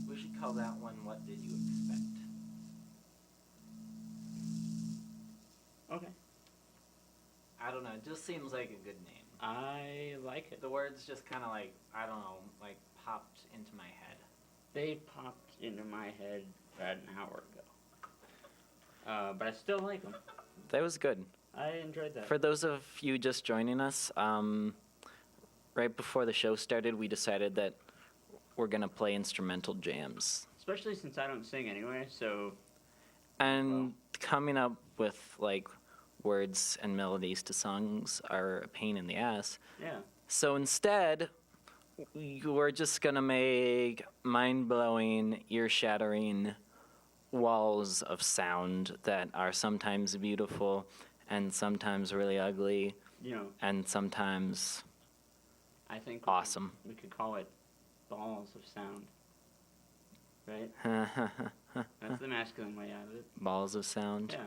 We should call that one What Did You Expect? Okay. I don't know, it just seems like a good name. I like it. The words just kind of like, I don't know, like popped into my head. They popped into my head about an hour ago. But I still like them. That was good. I enjoyed that. For those of you just joining us, right before the show started, we decided that we're going to play instrumental jams. Especially since I don't sing anyway, so... And coming up with, like, words and melodies to songs are a pain in the ass. Yeah. So instead, we're just going to make mind-blowing, ear-shattering walls of sound that are sometimes beautiful and sometimes really ugly, You know, and sometimes I think awesome. we could call it balls of sound. Right? That's the masculine way out of it. Balls of sound. Yeah.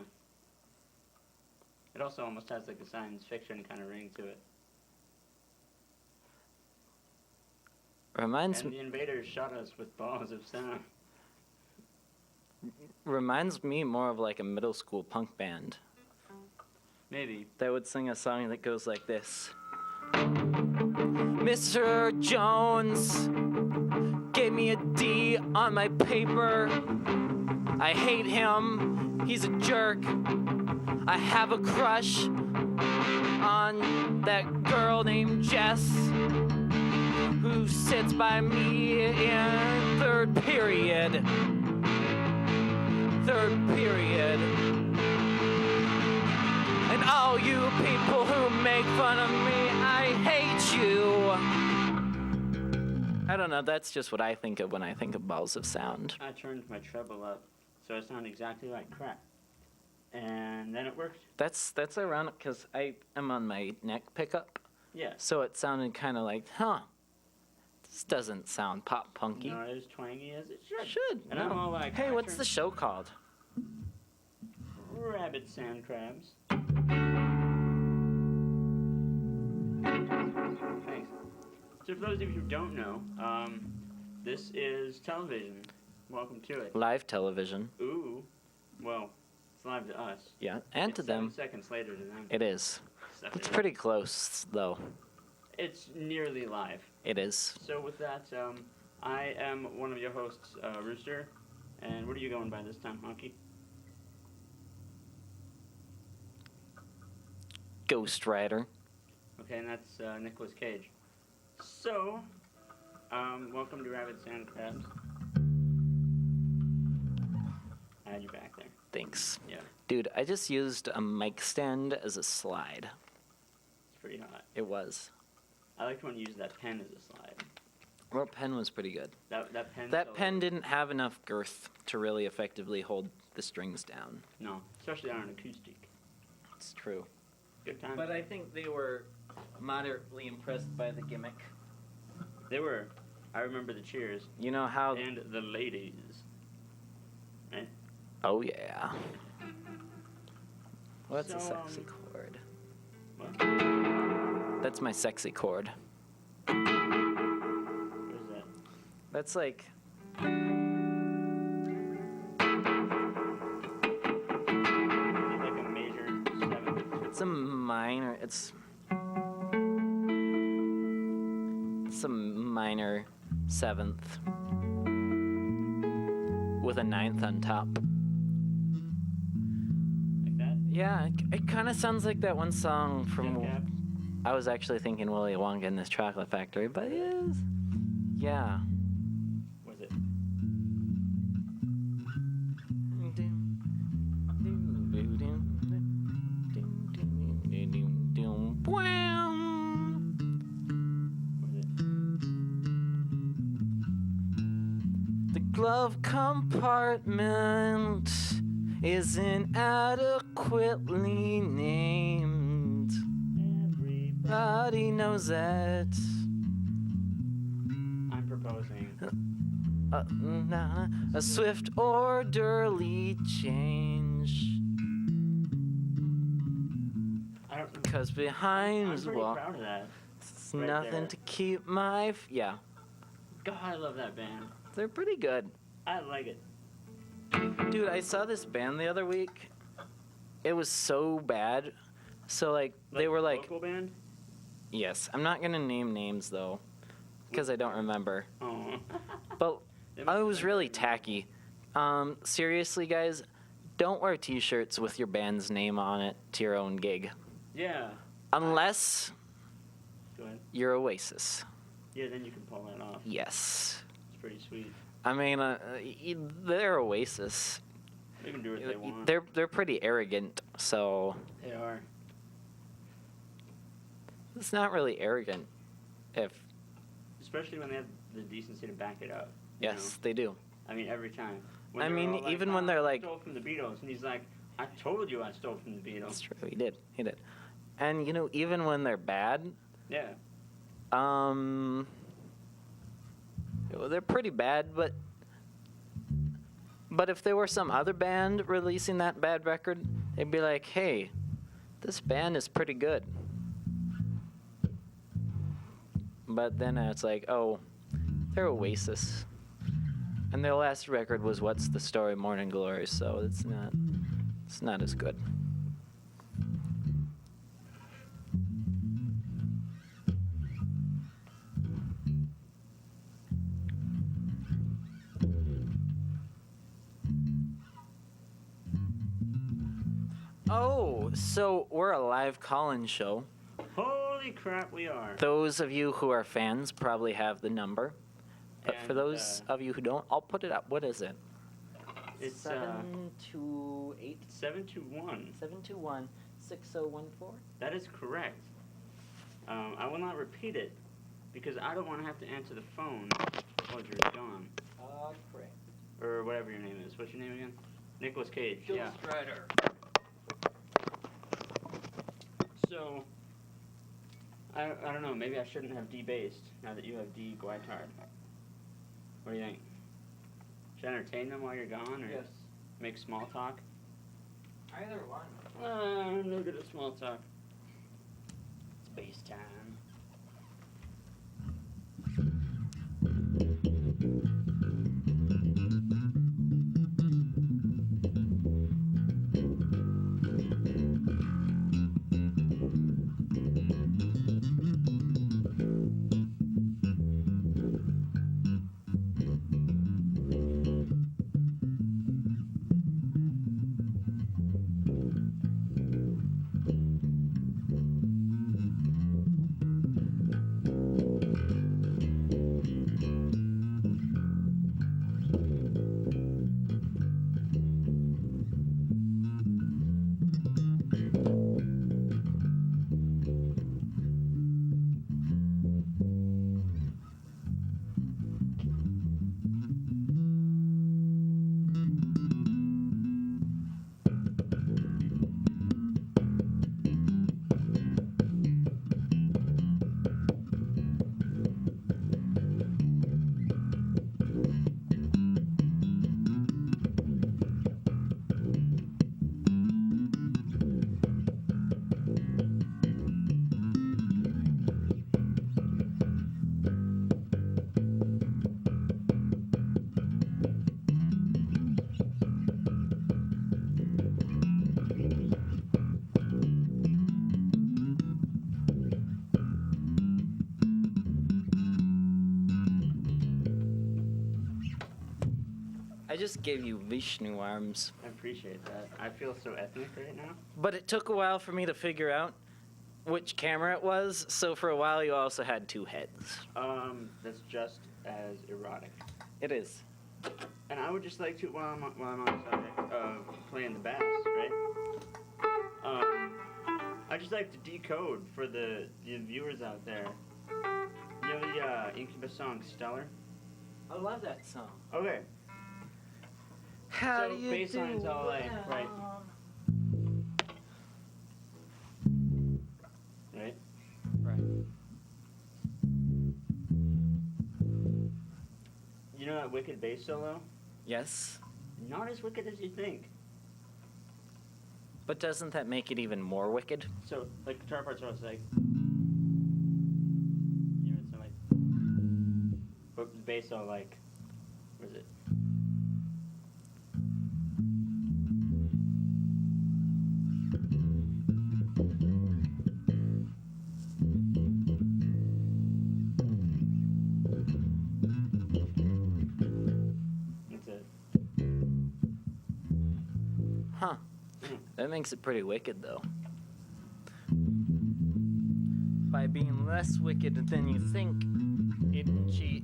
It also almost has like a science fiction kind of ring to it. Reminds And the invaders shot us with balls of sound. Reminds me more of like a middle school punk band. Maybe. They would sing a song that goes like this. Mr. Jones gave me a D on my paper. I hate him. He's a jerk. I have a crush on that girl named Jess who sits by me in third period. Third period. And all you people who make fun of me, I hate you. I don't know, that's just what I think of when I think of balls of sound. I turned my treble up so I sound exactly like crap. And then it worked. That's ironic because I am on my neck pickup. Yeah. So it sounded kind of like, this doesn't sound pop punky. Not as twangy as it should. Should. And I'm all like, hey, what's the show called? Rabid Sandkrabz. Thanks. So for those of you who don't know, this is television. Welcome to it. Live television. Ooh. Well, it's live to us. Yeah, and It's to them. 7 seconds later to them. It is. Stuff It's it pretty close, though. It's nearly live. It is. So with that, I am one of your hosts, Rooster. And what are you going by this time, Honky? Ghost Rider. Okay, and that's Nicolas Cage. So, welcome to Rabid Sandkrabz. I had you back there. Thanks. Yeah, Dude, I just used a mic stand as a slide. it's pretty hot. It was. I liked when you used that pen as a slide. Well, pen was pretty good. That pen. That pen didn't have enough girth to really effectively hold the strings down. No, especially on an acoustic. It's true. Good time. But I think they were moderately impressed by the gimmick. They were. I remember the cheers You know how... and the ladies. Right? Oh, yeah. What's a So, sexy chord? What? That's my sexy chord. What is that? That's like... Is it like a major seventh? It's a minor... It's a minor seventh with a ninth on top. Like that? Yeah, it kind of sounds like that one song from... Death Cab? I was actually thinking Willy Wonka in this chocolate factory, but it is... Yeah. Was it? Was it? The glove compartment isn't adequately named. Everybody knows that. I'm proposing. A swift, orderly change. Because behind I'm pretty wall, proud of that. it's right nothing there. to keep my. Yeah, God, I love that band. they're pretty good. I like it. Dude, I saw this band the other week. It was so bad. So, like they were like. Local band? Yes, I'm not gonna name names though, because I don't remember. Oh. But They must it have was been really pretty tacky. Seriously, guys, don't wear T-shirts with your band's name on it to your own gig, Yeah. unless Go ahead. you're Oasis. Yeah, then you can pull that off. Yes. It's pretty sweet. I mean, they're Oasis. They can do what they want. They're pretty arrogant, so They are. it's not really arrogant. Especially when they have the decency to back it up. you Yes, know? they do. I mean, every time. I they're mean, all like, even when they're I like- stole from the Beatles, and he's like, I told you I stole from the Beatles. That's true. He did. And even when they're bad, Yeah. they're pretty bad. But if there were some other band releasing that bad record, they'd be like, hey, this band is pretty good. But then it's like, oh, they're Oasis. And their last record was What's the Story, Morning Glory, so it's not as good. Oh, so we're a live call-in show. Holy crap, we are. Those of you who are fans probably have the number. But for And, those of you who don't, I'll put it up. What is it? It's 728 721. 721 6014. That is correct. I will not repeat it because I don't want to have to answer the phone while you're gone. Correct. Or whatever your name is. What's your name again? Nicolas Cage. Yeah. Strider. So, I don't know. Maybe I shouldn't have D-based now that you have D-guitart. What do you think? Should I entertain them while you're gone, or Yes. make small talk? Either one. I'm no good at small talk. Space time. I just gave you Vishnu arms. I appreciate that. I feel so ethnic right now. But it took a while for me to figure out which camera it was, so for a while you also had two heads. That's just as erotic. It is. And I would just like to, while I'm on the subject of playing the bass, right? I'd just like to decode for the viewers out there. You know the Incubus song Stellar? I love that song. Okay. How So do you bass do? line's all like, right. Right? Right. You know that wicked bass solo? Yes, Not as wicked as you think. but doesn't that make it even more wicked? So, like, guitar parts are always like, you know, it's like, but the bass all like, what is it? That's it. Huh. That makes it pretty wicked, though. By being less wicked than you think,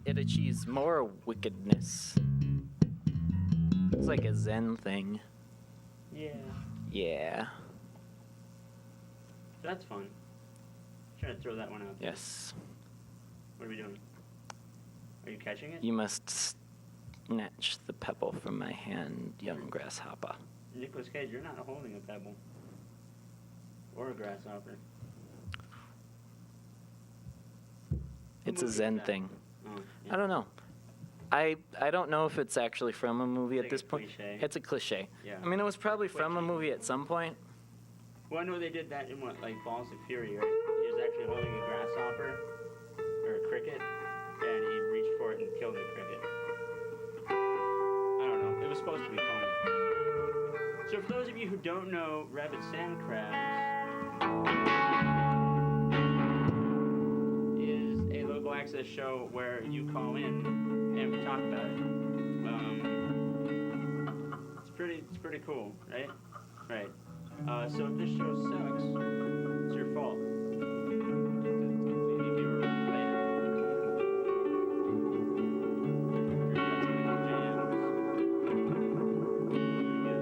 it achieves more wickedness. It's like a Zen thing. Yeah. Yeah. That's fun. Trying to throw that one out. Yes. What are we doing? Are you catching it? You must snatch the pebble from my hand, young grasshopper. Nicolas Cage, you're not holding a pebble. Or a grasshopper. It's a movie is Zen that? thing. Oh, I don't know. I don't know if it's actually from a movie It's at like this a point. cliche. It's a cliche. Yeah. I mean, it was probably from a Twitchy. movie at some point. Well, I know they did that in what, like Balls of Fury, right? He was actually holding a grasshopper or a cricket, and he reached for it and killed the cricket. I don't know. It was supposed to be funny. So for those of you who don't know, Rabid Sandkrabz is a local access show where you call in and we talk about it. It's pretty cool, right? Right. So if this show sucks, it's your fault. Completely viewer-related. If you've got some good jams, pretty good.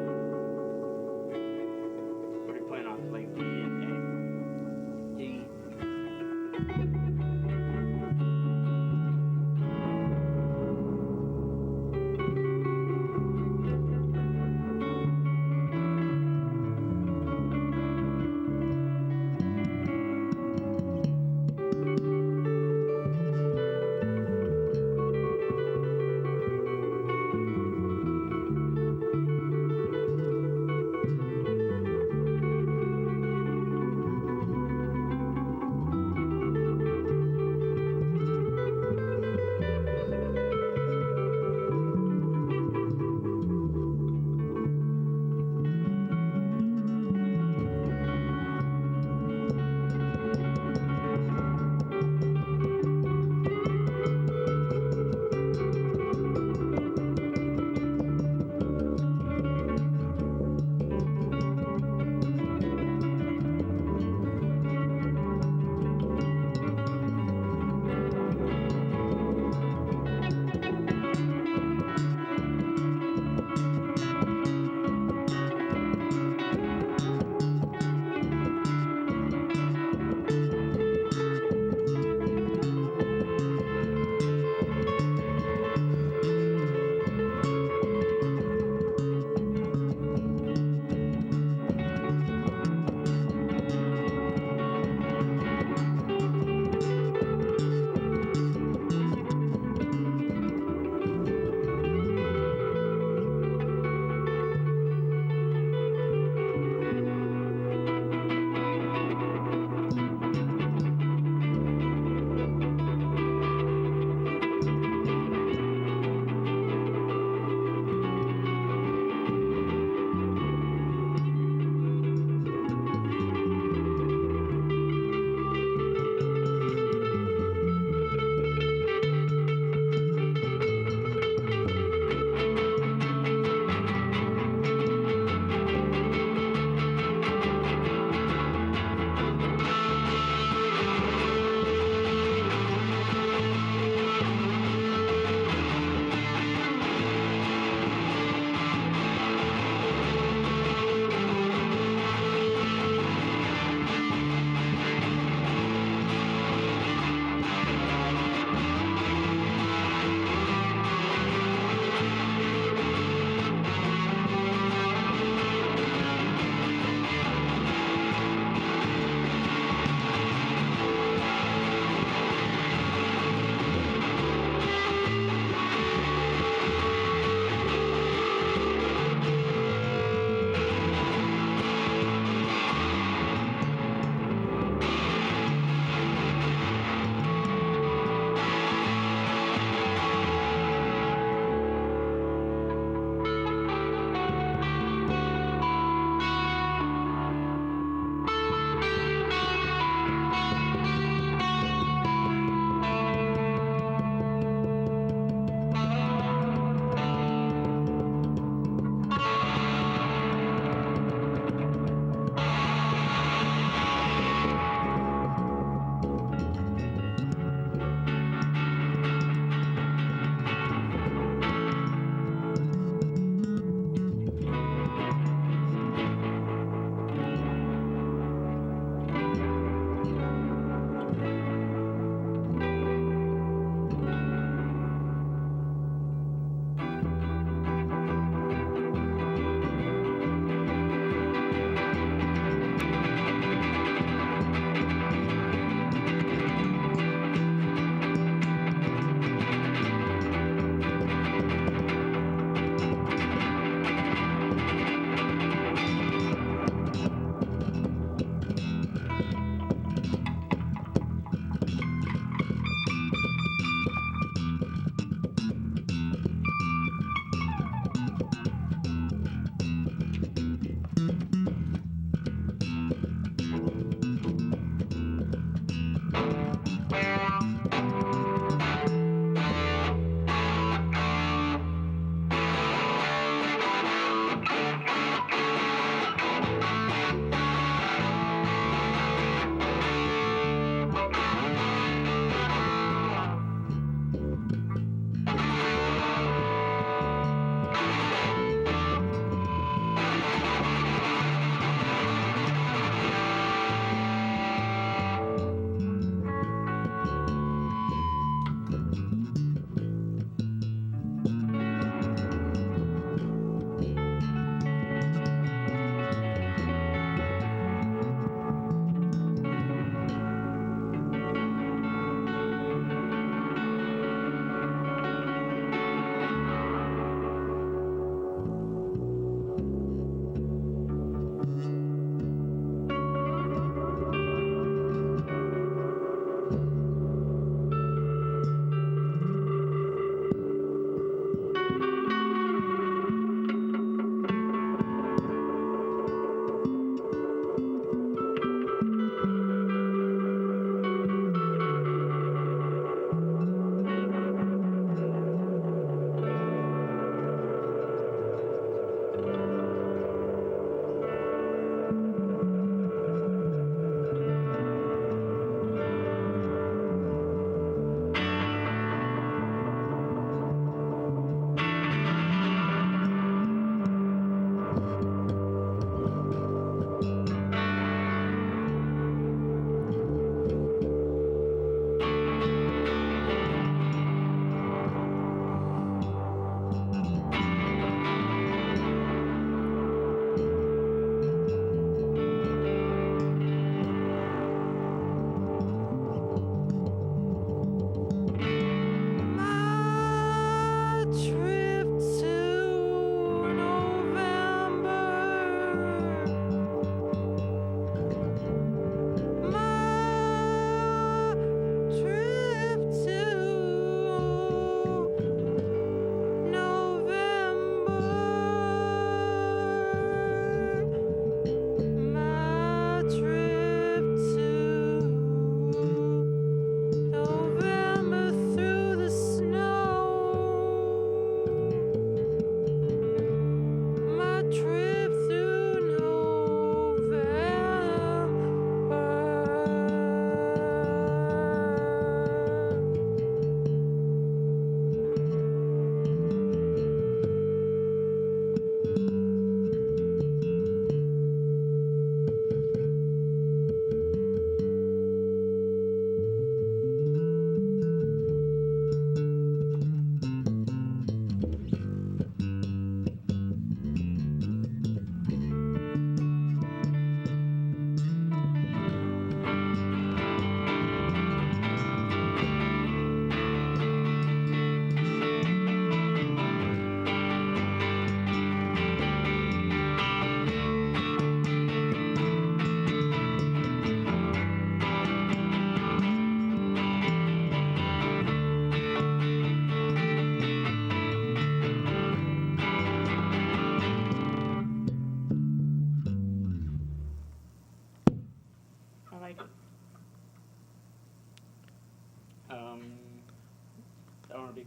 What are you playing off? Like D and A? D.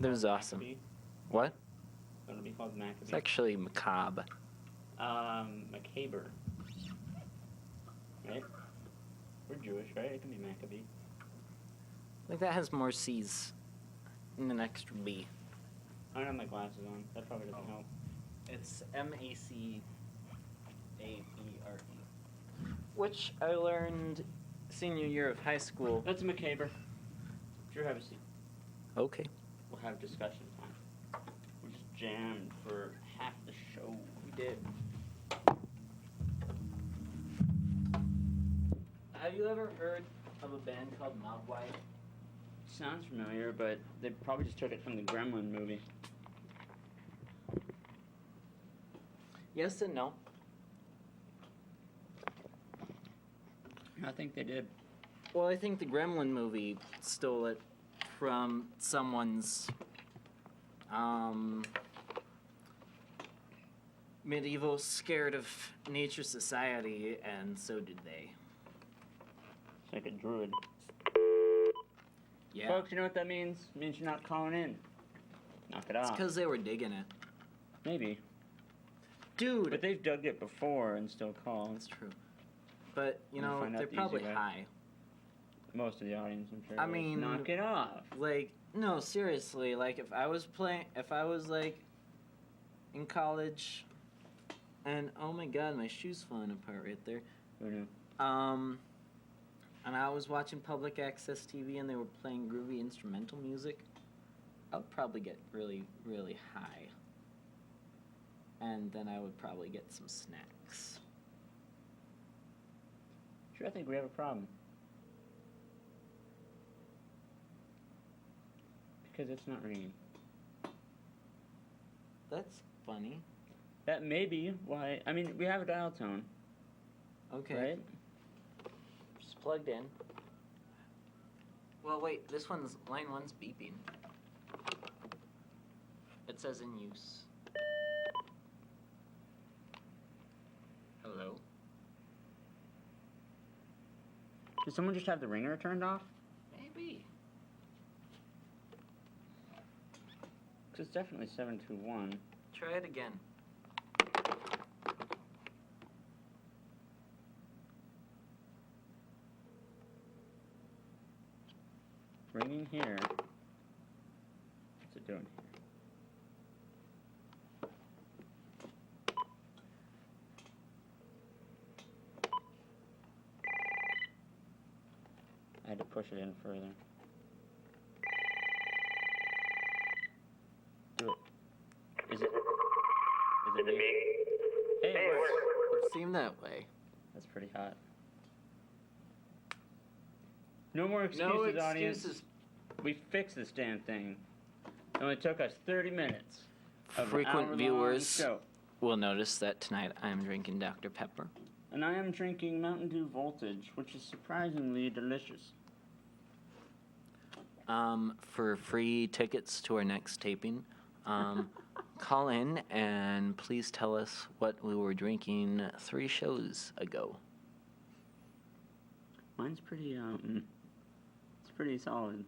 That was awesome. Maccabee? What? It'll be called Maccabee. It's actually macabre. Macabre. Right? We're Jewish, right? It can be Maccabee. Like that has more C's and an extra B. I don't have my glasses on. That probably doesn't help. It's Macabre. Which I learned senior year of high school. That's Macabre. Drew, have a seat. Okay. We'll have discussion time. We just jammed for half the show. We did. Have you ever heard of a band called Mogwai? Sounds familiar, but they probably just took it from the Gremlin movie. Yes and no. I think they did. Well, I think the Gremlin movie stole it from someone's medieval scared of nature society, and so did they. It's like a druid. Yeah. Folks, you know what that means? It means you're not calling in. Knock it It's off. because they were digging it. Maybe. Dude! But they've dug it before and still call. That's true. But, you We'll know, find out they're the easy probably way. high. Most of the audience, I'm sure. I is. mean- knock it off. Like, no, seriously, like, if I was, like, in college, and, oh my god, my shoe's falling apart right there. Who knew? And I was watching public access TV and they were playing groovy instrumental music, I would probably get really, really high. And then I would probably get some snacks. Sure, I think we have a problem. Because it's not ringing. That's funny. That may be why. I mean, we have a dial tone, Okay. right? Just plugged in. Well, wait, line one's beeping. It says in use. Hello? Did someone just have the ringer turned off? Maybe. Because it's definitely 721. Try it again. Ringing here. What's it doing here? I had to push it in further. Do it. Is it me? Hey, it works. It seemed that way. That's pretty hot. No more excuses, No audience. excuses. We fixed this damn thing. It only took us 30 minutes. Of an Frequent hour-long viewers show. will notice that tonight I am drinking Dr. Pepper. And I am drinking Mountain Dew Voltage, which is surprisingly delicious. For free tickets to our next taping, call in and please tell us what we were drinking 3 shows ago. Mine's pretty, it's pretty solid.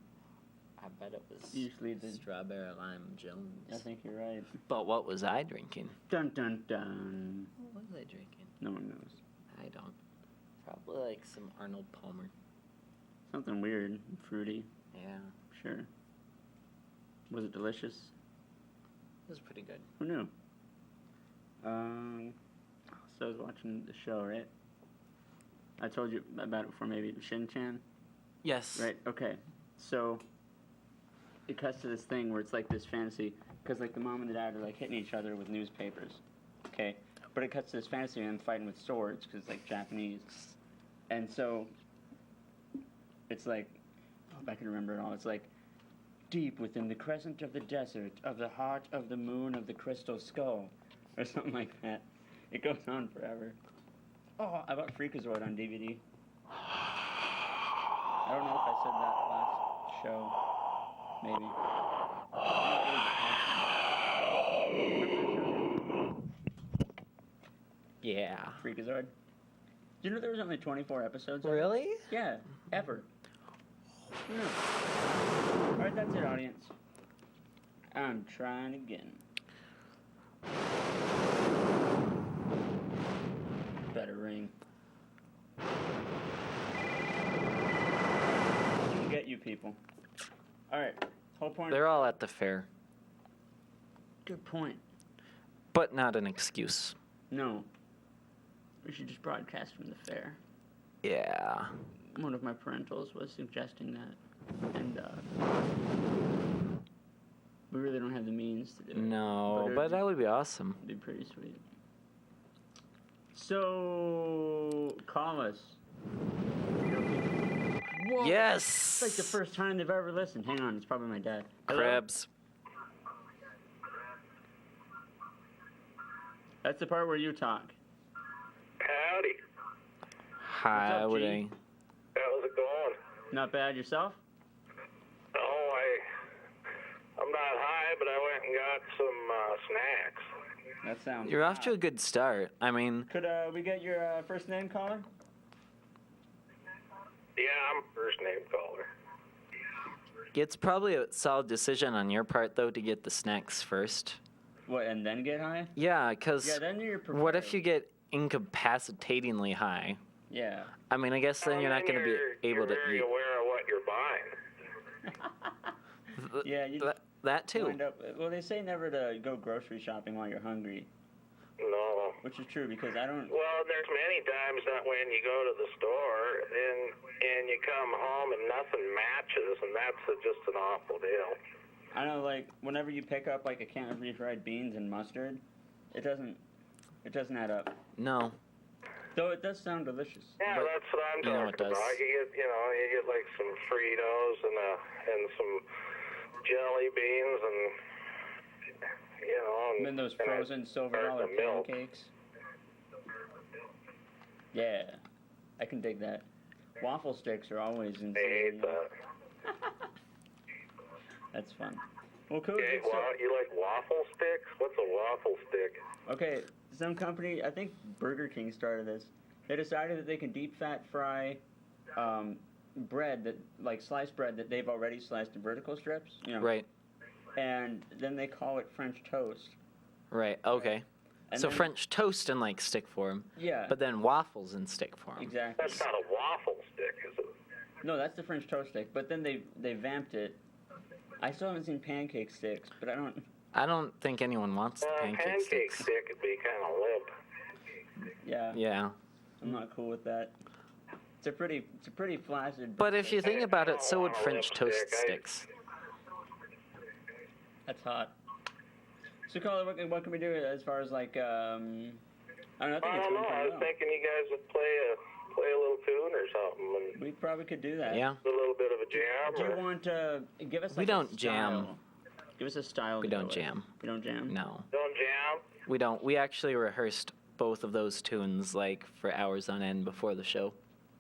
I bet it was Usually the- strawberry lime Jones. I think you're right. But what was I drinking? Dun dun dun. What was I drinking? No one knows. I don't. Probably like some Arnold Palmer. Something weird and fruity. Yeah, Sure. Was it delicious? it was pretty good. Who knew? So I was watching the show, right? I told you about it before, maybe Shin-Chan? Yes. Right, okay. So it cuts to this thing where it's like this fantasy, because like the mom and the dad are like hitting each other with newspapers, okay? But it cuts to this fantasy and them fighting with swords, because it's like Japanese. And so it's like, oh, if I can remember it all, it's like, deep within the crescent of the desert, of the heart of the moon of the crystal skull, or something like that. It goes on forever. Oh, I bought Freakazoid on DVD. I don't know if I said that last show. Maybe. Yeah. Freakazoid. Did you know there was only 24 episodes? of it? Really? Yeah, ever. No. Alright, that's it, audience. I'm trying again. Better ring. Get you people. Alright, whole point. They're all at the fair, Good point. but not an excuse. No. We should just broadcast from the fair. Yeah. One of my parentals was suggesting that. And, we really don't have the means to do it. No, it but that would be awesome. It'd be pretty sweet. So, call us. Whoa. Yes! It's like the first time they've ever listened. Hang on, it's probably my dad. Hello? Crabs. That's the part where you talk. Howdy. Hi, up, would G? I? How's it going? Not bad yourself? Oh, I'm not high, but I went and got some snacks. That sounds You're off to a odd. good start. I mean, Could we get your first name, caller? Yeah, I'm first name caller. it's probably a solid decision on your part, though, to get the snacks first. What, and then get high? Yeah, because Yeah, then you're prepared. what if you get incapacitatingly high? Yeah. I mean, I guess then you're not going to be able to You're very eat. aware of what you're buying. Yeah, you That too. wind up. Well, they say never to go grocery shopping while you're hungry, No. which is true because I don't. Well, there's many times that when you go to the store and you come home and nothing matches, and that's just an awful deal. I know, like whenever you pick up like a can of refried beans and mustard, it doesn't add up. No. Though it does sound delicious. Yeah, But, that's what I'm you know, talking it does. about. You get like some Fritos and some jelly beans And then those and a frozen silver carton dollar of milk. pancakes. Yeah, I can dig that. Waffle sticks are always insane. I hate that. That's fun. Well, cool. Okay, good stuff. you like waffle sticks? What's a waffle stick? Okay, some company, I think Burger King started this. They decided that they can deep fat fry bread that, like sliced bread that they've already sliced in vertical strips. You know, Right. And then they call it French toast. Right. Okay. And So then- French toast in like stick form, Yeah. but then waffles in stick form. Exactly. That's not a waffle stick, is it? No, that's the French toast stick. But then they vamped it. I still haven't seen pancake sticks, but I don't. I don't think anyone wants the pancake Pancake sticks. stick would be kind of limp. Yeah. Yeah. I'm not cool with that. It's a pretty flaccid. But if you think about it, so would Oh, French toast lipstick. sticks. That's hot. So, caller, what can we do as far as like I don't know. I think I it's don't going know. I pretty was well. thinking you guys would play a little tune or something, and We probably could do that. Yeah. a little bit of a jam. Do you or- want to give us? We Like don't a jam. style? Give us a style. We to go don't with. jam. We don't jam. No. Don't jam? We don't. We actually rehearsed both of those tunes like for hours on end before the show.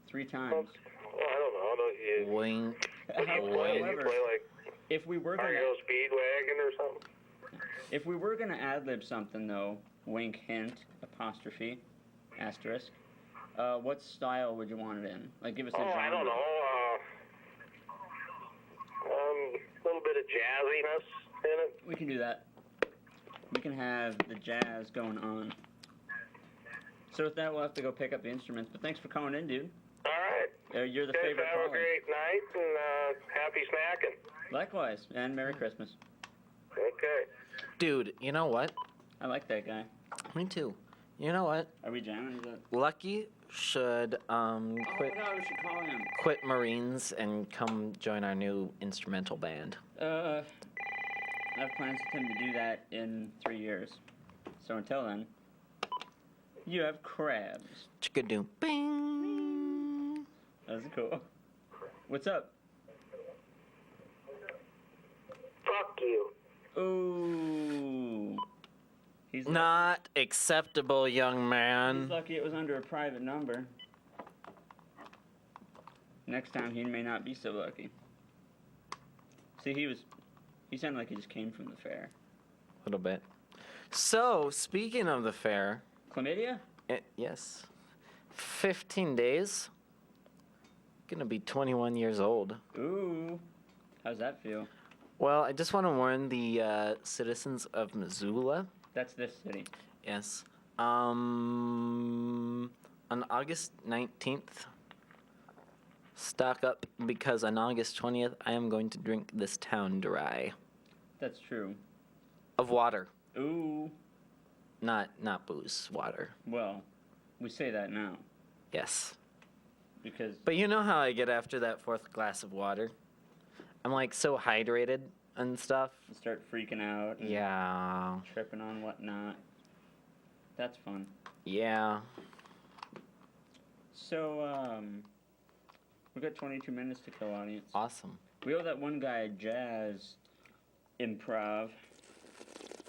3 Well, times. I don't know. Don't you? Wink. What do you play? You However, play like if we were REO gonna Speedwagon or something? ad lib something though, wink, hint, apostrophe, asterisk. What style would you want it in? Like, give us a genre. I don't know. A little bit of jazziness in it. We can do that. We can have the jazz going on. So with that, we'll have to go pick up the instruments. But thanks for calling in, dude. All right. You're the Guys favorite have a caller. great night and happy snacking. Likewise, and Merry Christmas. Okay. Dude, you know what? I like that guy. Me too. You know what? Are we jamming? Is that... Lucky should quit Oh my God, we should call him. quit Marines and come join our new instrumental band. I have plans with him to do that in 3 years. So until then, you have crabs. Chicka-doo. Bing. That's cool. What's up? Fuck you. Ooh. He's Not acceptable, young He's man. lucky it was under a private number. Next time he may not be so lucky. See, he sounded like he just came from the fair. A little bit. So, speaking of the fair, Chlamydia? yes, 15 days. Gonna be 21 years old. Ooh. How's that feel? Well, I just want to warn the citizens of Missoula. That's this city. Yes. On August 19th, stock up because on August 20th, I am going to drink this town dry That's true. of water, Ooh. not booze, water. Well, we say that now Yes. because But you know how I get after that fourth glass of water? I'm like so hydrated and stuff. you start freaking out and Yeah. tripping on whatnot. That's fun. Yeah. So, we got 22 minutes to kill, audience. Awesome. We owe that one guy jazz improv,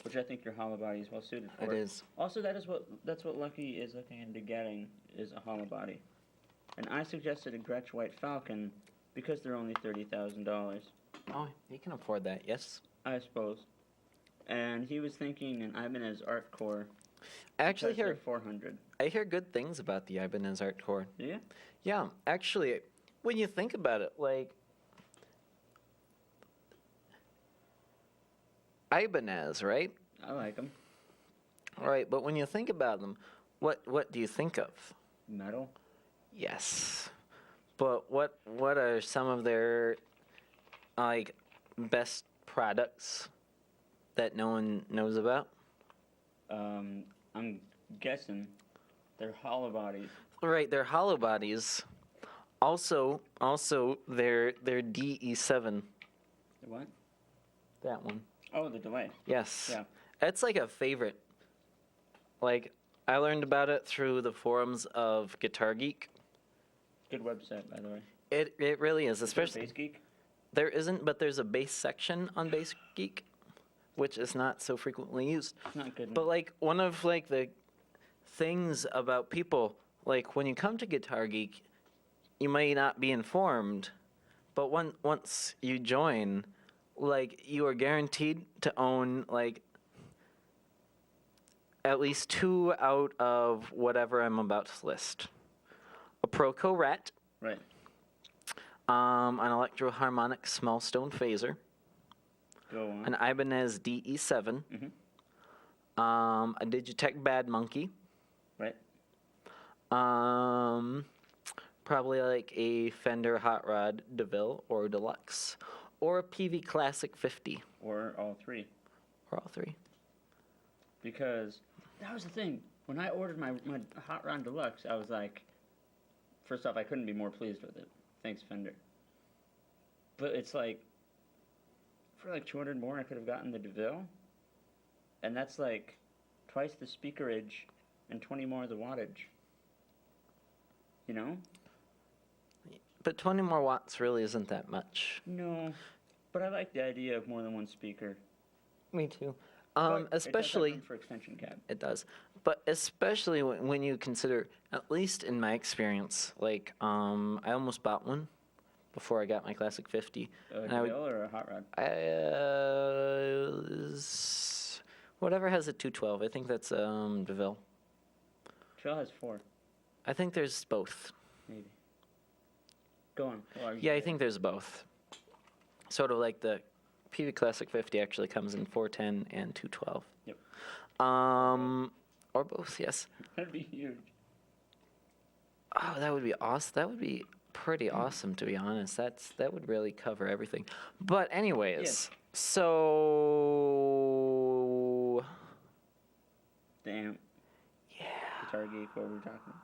which I think your hollow body is well suited for. It is. Also, that's what Lucky is looking into getting is a hollow body, and I suggested a Gretsch White Falcon because they're only $30,000, Oh, you can afford that, yes? I suppose. And he was thinking an Ibanez Art Core. I actually because they're hear $400. I hear good things about the Ibanez Art Core. Do you? Yeah, actually, when you think about it, like Ibanez, right? I like them. Right, but when you think about them, what do you think of? Metal. Yes. But what are some of their like best products that no one knows about? I'm guessing they're hollow bodies. Right, they're hollow bodies. Also their DE7, The what? that one. Oh, the delay. Yes. Yeah. It's like a favorite. Like I learned about it through the forums of Guitar Geek. Good website, by the way. It really is, Is there a especially Bass Geek? there isn't, but there's a bass section on Bass Geek, which is not so frequently used. It's not good. But like one of like the things about people, like when you come to Guitar Geek, you may not be informed, but once you join, like you are guaranteed to own like at least 2 out of whatever I'm about to list. A Proco Rat, Right. an Electro Harmonic Small Stone Phaser, Go on. an Ibanez DE7, a Digitech Bad Monkey, Right. probably like a Fender Hot Rod DeVille or Deluxe, or a PV Classic 50, Or all three. or all three. Because that was the thing. When I ordered my Hot Rod Deluxe, I was like, first off, I couldn't be more pleased with it. Thanks, Fender. But it's like, for like 200 more, I could have gotten the DeVille. And that's like twice the speakerage and 20 more of the wattage. You know? But 20 more watts really isn't that much. No. But I like the idea of more than one speaker. Me too. But Especially, it does have room for extension cab. it does. But especially when you consider, at least in my experience, like, I almost bought one before I got my Classic 50. A And I would- DeVille or a Hot Rod? Whatever has a 212. I think that's DeVille. Trail has 4, I think there's both. maybe. Go on. Well, Yeah, I think there's both. Sort of like the PV Classic 50 actually comes in 410 and 212. Yep. Or both, yes. That'd be huge. Oh, that would be awesome. That would be pretty awesome, to be honest. That would really cover everything. But anyways, Yes. so Damn. yeah, Guitar Geek, what were we talking about?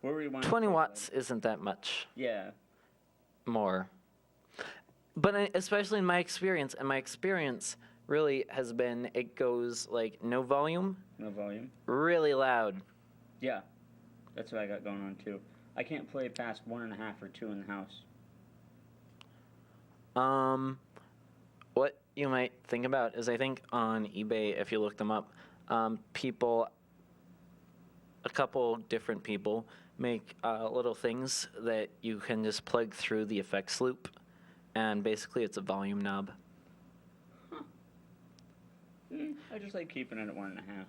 Where were we wanting 20 to go, watts bud? isn't that much Yeah. more. But especially in my experience, and my experience really has been it goes like no volume, No volume. really loud. Yeah. That's what I got going on too. I can't play past 1.5 or 2 in the house. What you might think about is I think on eBay, if you look them up, a couple different people make little things that you can just plug through the effects loop, and basically it's a volume knob. I just like keeping it at 1.5.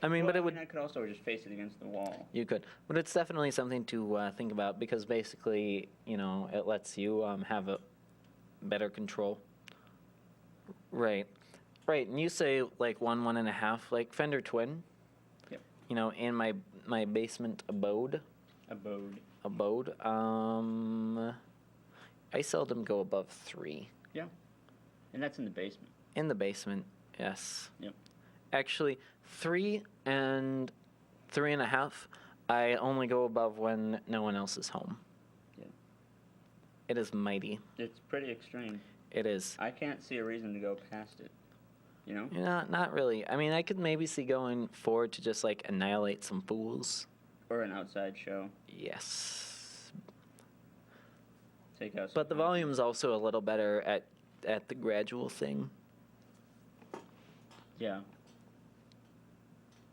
I mean, but it would. I could also just face it against the wall. You could, but it's definitely something to think about because basically, it lets you have better control. Right. Right. And you say like 1.5, like Fender Twin. Yep. You know, in my basement abode. Abode. I seldom go above 3. Yeah. And that's in the basement. In the basement, yes. Yep. Actually, 3 and 3.5, I only go above when no one else is home. Yeah. It is mighty. It's pretty extreme. It is. I can't see a reason to go past it. You know? Yeah, not really. I mean, I could maybe see going forward to just like annihilate some fools. Or an outside show. Yes. Take out. But the volume's also a little better at the gradual thing. Yeah.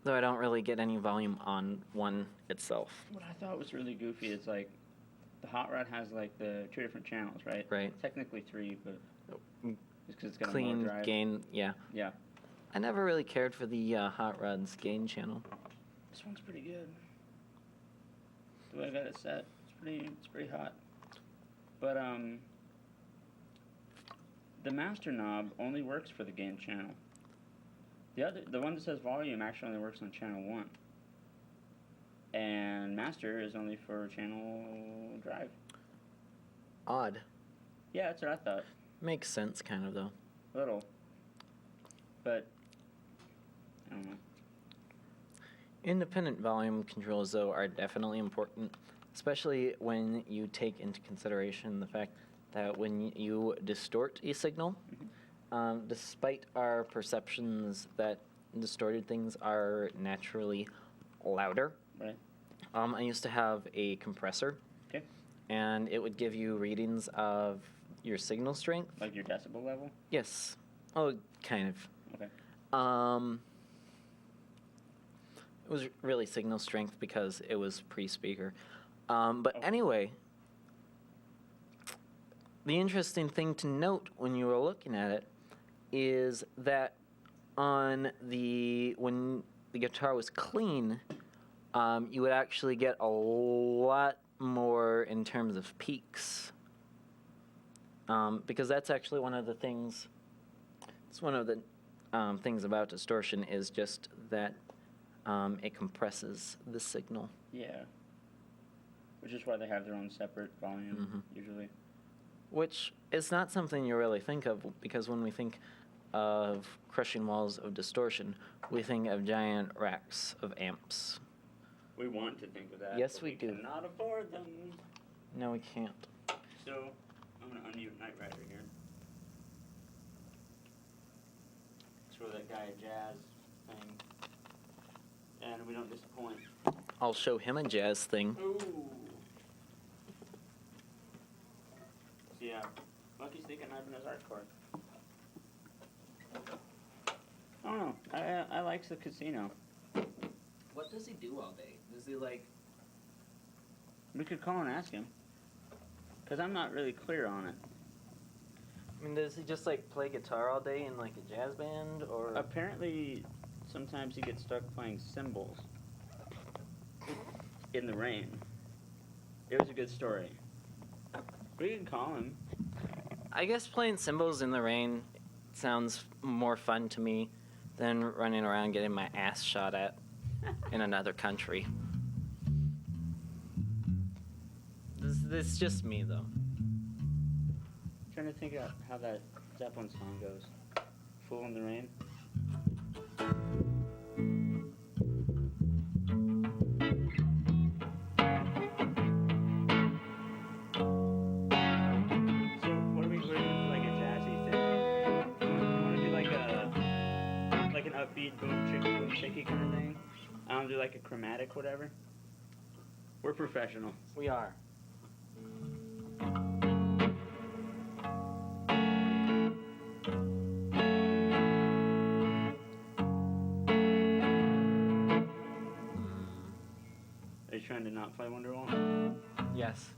Though I don't really get any volume on one itself. What I thought was really goofy is like, the Hot Rod has like the 2 different channels, right? Right. Technically 3, but just because it's got a Clean more drive. gain, yeah. Yeah. I never really cared for the Hot Rod's gain channel. This one's pretty good. The way I got it set, it's pretty hot. But the master knob only works for the gain channel. The one that says volume actually only works on channel 1. And master is only for channel drive. Odd. Yeah, that's what I thought. Makes sense, kind of, though. A little. But I don't know. Independent volume controls, though, are definitely important, especially when you take into consideration the fact that when you distort a signal, despite our perceptions that distorted things are naturally louder, Right. I used to have a compressor, Okay. and it would give you readings of your signal strength. Like your decibel level? Yes. Oh, kind of. Okay. It was really signal strength because it was pre-speaker. But Okay. anyway, the interesting thing to note when you were looking at it is that when the guitar was clean, you would actually get a lot more in terms of peaks. Because that's actually one of the things. It's one of the things about distortion is just that it compresses the signal. Yeah. Which is why they have their own separate volume, usually. Which is not something you really think of, because when we think of crushing walls of distortion, we think of giant racks of amps. We want to think of that. Yes, but we do. Cannot afford them. No, we can't. So, I'm going to unmute Knight Rider here. Throw that guy a jazz thing. And we don't disappoint. I'll show him a jazz thing. Ooh. So yeah, Monkey's thinking I've been his art card. I don't know. I likes the casino. What does he do all day? Does he like... We could call and ask him. Because I'm not really clear on it. I mean, does he just like play guitar all day in like a jazz band, or... Apparently, sometimes he gets stuck playing cymbals in the rain. It was a good story. We can call him. I guess playing cymbals in the rain sounds more fun to me than running around getting my ass shot at in another country. This is just me, though. Trying to think out how that Zeppelin song goes. Fool in the Rain. So what are we doing for like a jazzy thing? You want to do like an upbeat boom chicky kind of thing? I don't do like a chromatic whatever. We're professional. We are. Are you trying to not play Wonderwall? Yes.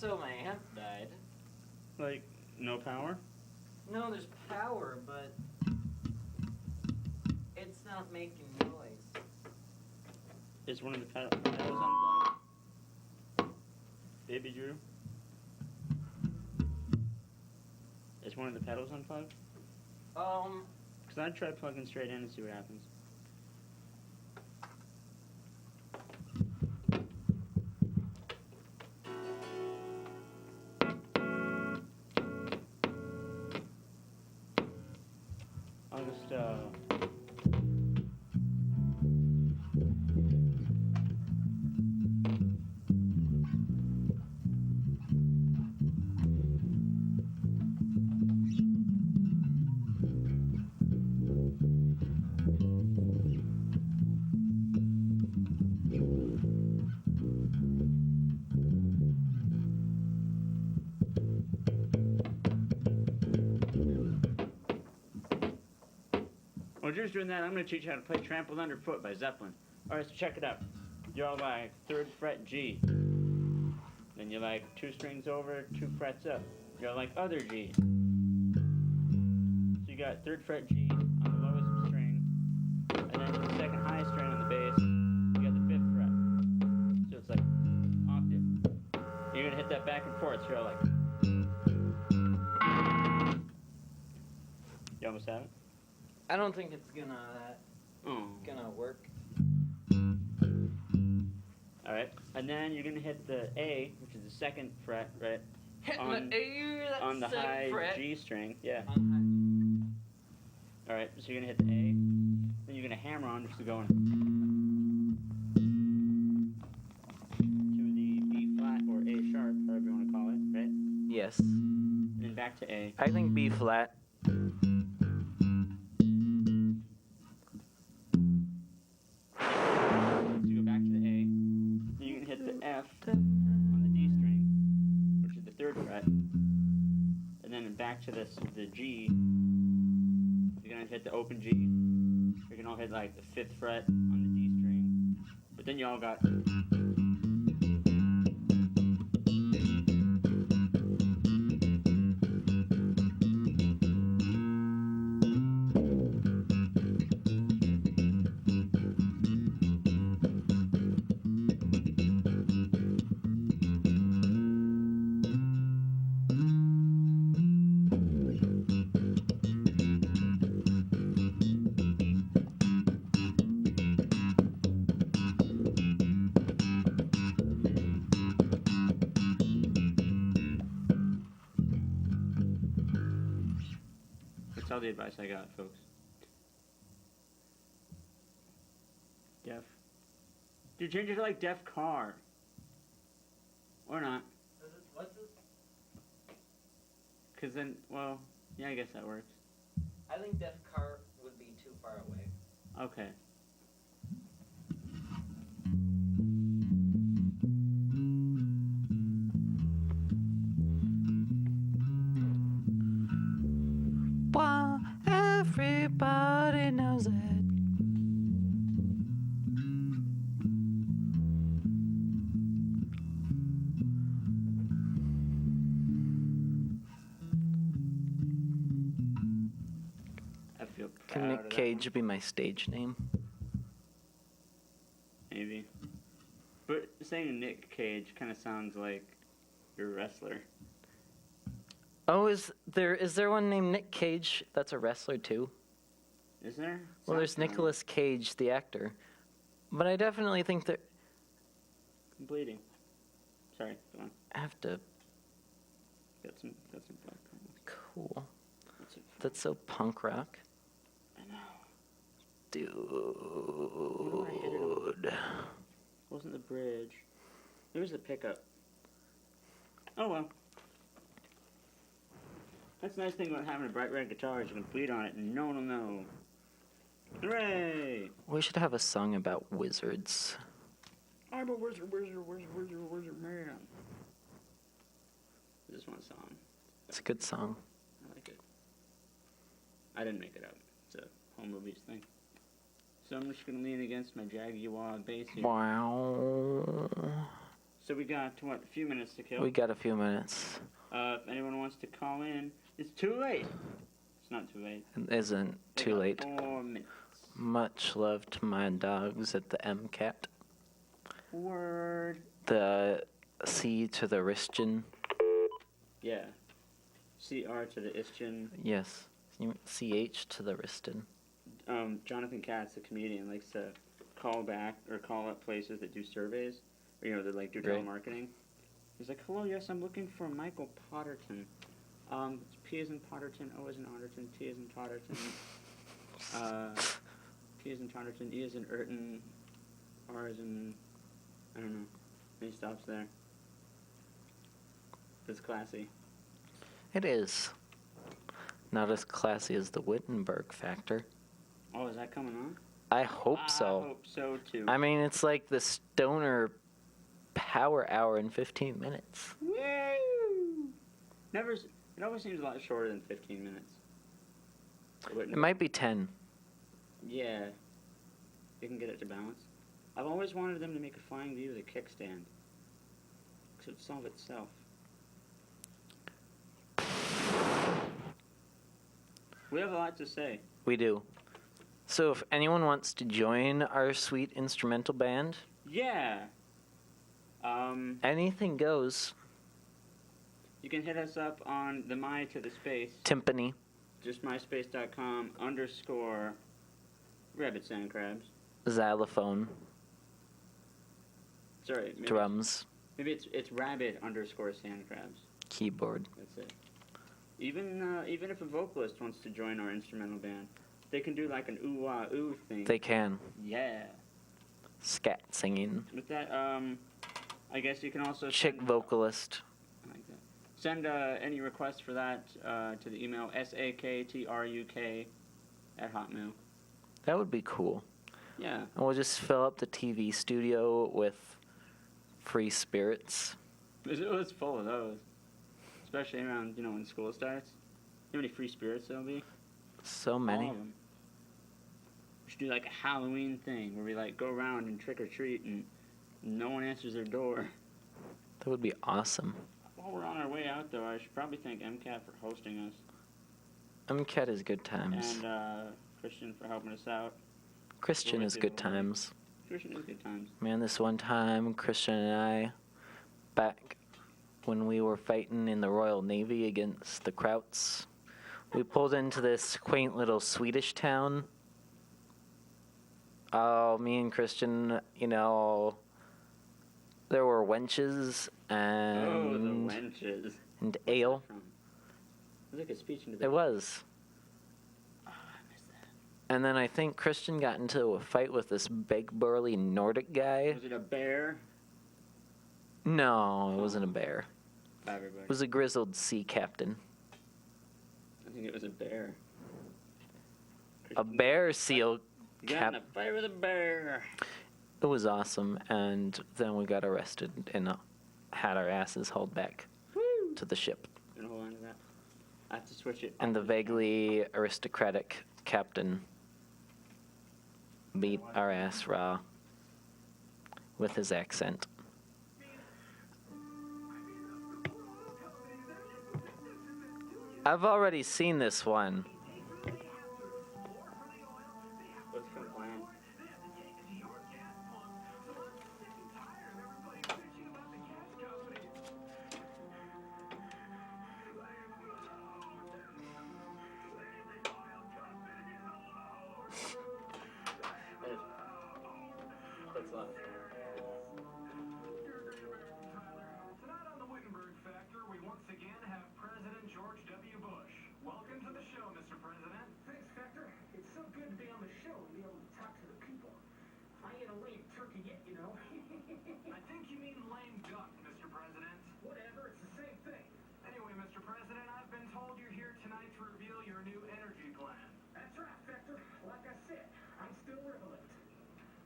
So my amp died. Like, no power? No, there's power, but it's not making noise. Is one of the pedals unplugged? Baby Drew? Is one of the pedals unplugged? Because I'd try plugging straight in and see what happens. I'll just, While Drew's doing that, I'm going to teach you how to play Trampled Underfoot by Zeppelin. Alright, so check it out. You're like 3rd fret G. Then you're like 2 strings over, 2 frets up. You're like other G. So you got 3rd fret G on the lowest string. And then the 2nd highest string on the bass, you got the 5th fret. So it's like octave. You're going to hit that back and forth, so you're like... You almost have it? I don't think it's gonna work. Alright, and then you're gonna hit the A, which is the 2nd fret, right? Hitting the A, that's on the high fret. G string, yeah. On Alright, so you're gonna hit the A, then you're gonna hammer on just to go to the B flat or A sharp, however you want to call it, right? Yes. And then back to A. I think B flat. F on the D string, which is the 3rd fret, and then back to the G. You're gonna hit the open G. You're gonna all hit like the 5th fret on the D string, but then you all got. That's all the advice I got, folks. Deaf. Dude, change it to like deaf car. Or not. What's this? Cause then, well, yeah, I guess that works. I think deaf car would be too far away. Okay. Well, everybody knows it. I feel proud Can of Nick that Cage one. be my stage name? Maybe. But saying Nick Cage kind of sounds like you're a wrestler. Oh, is there one named Nick Cage that's a wrestler too? Is there? Well, there's Sounds familiar. Nicolas Cage, the actor. But I definitely think that I'm bleeding. Sorry, go on. I have to. Got some blood. Cool. What's it for? That's so punk rock. I know. Dude. I hit it on? Wasn't the bridge. It was the pickup. Oh well. That's the nice thing about having a bright red guitar is you can bleed on it and no one will know. Hooray! We should have a song about wizards. I'm a wizard man. This one song. It's a good song. I like it. I didn't make it up. It's a home movies thing. So I'm just gonna lean against my Jaguar bass here. Wow. So we got, what, a few minutes to kill? We got a few minutes. If anyone wants to call in, it's too late. It's not too late. It isn't They too got late. 4 minutes. Much love to my dogs at the MCAT. Word. The C to the Ristian. Yeah. CR to the Ischan. Yes. CH to the Riston. Jonathan Katz, the comedian, likes to call back or call up places that do surveys, or, that like do Right. telemarketing. He's like, "Hello, yes, I'm looking for Michael Potterton. It's P as in Potterton, O as in Otterton, T as in Totterton, P as in Totterton, E as in Urton, R as in, I don't know." And he stops there. It's classy. It is. Not as classy as the Wittenberg Factor. Oh, is that coming on? I hope so. I hope so too. I mean, it's like the stoner power hour in 15 minutes. Woo! It always seems a lot shorter than 15 minutes. It might be 10. Yeah. You can get it to balance. I've always wanted them to make a flying V with a kickstand. Because it would solve itself. We have a lot to say. We do. So if anyone wants to join our sweet instrumental band, Yeah. anything goes. You can hit us up on the My to the Space. Timpani. Just myspace.com _ Rabid Sandkrabz. Xylophone. Sorry. Maybe Drums. Maybe it's Rabid _ Sandkrabz. Keyboard. That's it. Even if a vocalist wants to join our instrumental band, they can do like an ooh-wah ooh thing. They can. Yeah. Scat singing. With that, I guess you can also Chick send, vocalist. I like that. Send any requests for that to the email saktruk@hotmail. That would be cool. Yeah. And we'll just fill up the TV studio with free spirits. It was full of those. Especially around, when school starts. You know how many free spirits there'll be? So many. All of them. We should do like a Halloween thing where we like go around and trick or treat and no one answers their door. That would be awesome. While we're on our way out though, I should probably thank MCAT for hosting us. MCAT is good times. And Christian for helping us out. Christian is good times. Christian is good times. Man, this one time, Christian and I, back when we were fighting in the Royal Navy against the Krauts, we pulled into this quaint little Swedish town. Oh, me and Christian, there were wenches and the wenches. and ale. It was like a speech into the... It was. Oh, I missed that. And then I think Christian got into a fight with this big burly Nordic guy. Was it a bear? No, it wasn't a bear. Everybody. It was a grizzled sea captain. I think it was a bear. A bear seal You got cap. in a fight with a bear. It was awesome, and then we got arrested and had our asses hauled back Woo! to the ship. Gonna hold on to that. I have to switch it. And the vaguely aristocratic captain beat our ass raw with his accent. I've already seen this one. What's the plan? Look. Tonight on the Wittenberg Factor, we once again have President George W. Bush. Welcome to the show, Mr. President. Thanks, Factor. It's so good to be on the show and be able to talk to the people. I ain't a lame turkey yet, you know. I think you mean lame duck, Mr. President. Whatever, it's the same thing. Anyway, Mr. President, I've been told you're here tonight to reveal your new energy plan. That's right, Factor. Like I said, I'm still relevant.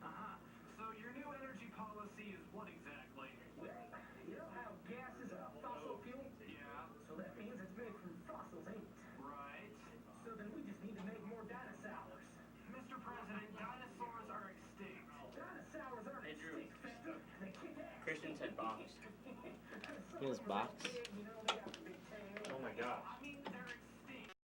Uh-huh. So your new energy policy is what exactly? Well, you know how gas is a fossil fuel? Yeah. So that means it's made from fossils, ain't it? Right. So then we just need to make more dinosaurs. Mr. President, dinosaurs are extinct. Dinosaurs aren't Hey, Drew. extinct, Factor. They kick ass. Christian said box. He has box? You know,